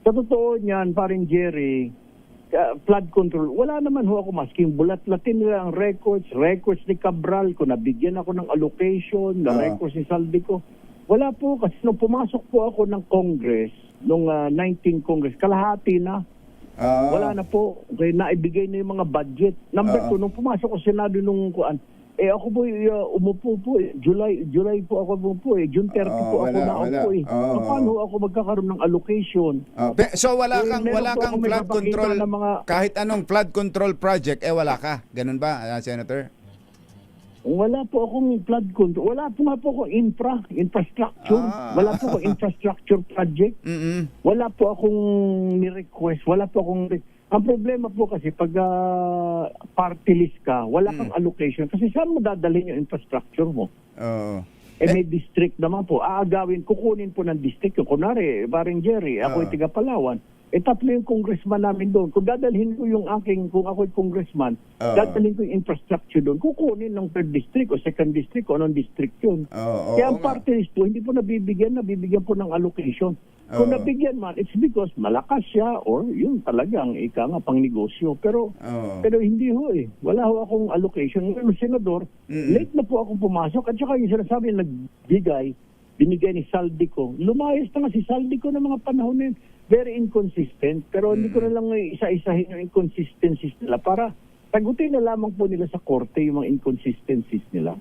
Sa totoo niyan, paring Jerry, flood control, wala naman ho ako maski yung bulat-latin nila ang records ni Cabral, kung nabigyan ako ng allocation, na records ni Saldico. Wala po, kasi nung pumasok po ako ng Congress, nung 19 Congress, kalahati na. Wala na po. Okay, naibigay na yung mga budget. Number 2, nung pumasok ko Senado nung kuan, ako po umupo po July po ako umupo June 30 po ako naupo So, paano ako magkakaroon ng allocation? So wala kang flood control, kahit anong flood control project, wala ka. Ganun ba, Senator? Wala po akong flood control. Wala po nga po akong infrastructure. Wala po akong infrastructure project. Wala po akong ni-request. Wala po akong... Ang problema po kasi pag party list ka, wala kang allocation. Kasi saan mo dadalhin yung infrastructure mo? May district naman po. Kukunin po ng district. Kunwari, paring Jerry, ako yung taga Palawan. Tatlo yung congressman namin doon. Kung dadalhin ko yung kung ako yung congressman, dadalhin ko yung infrastructure doon, kukunin ng third district o second district o anong district yun. Kaya ang party list po, hindi po nabibigyan po ng allocation. Kung nabigyan man, it's because malakas siya or yun talagang pang negosyo. Pero hindi ho Wala ho akong allocation. Ngayon, senador, late na po akong pumasok at saka yung sinasabi binigay ni Saldico. Lumayas na nga si Saldico ng mga panahon na yun. Very inconsistent. Pero hindi ko na lang isa-isahin yung inconsistencies nila para sagutin na lamang po nila sa korte yung mga inconsistencies nila.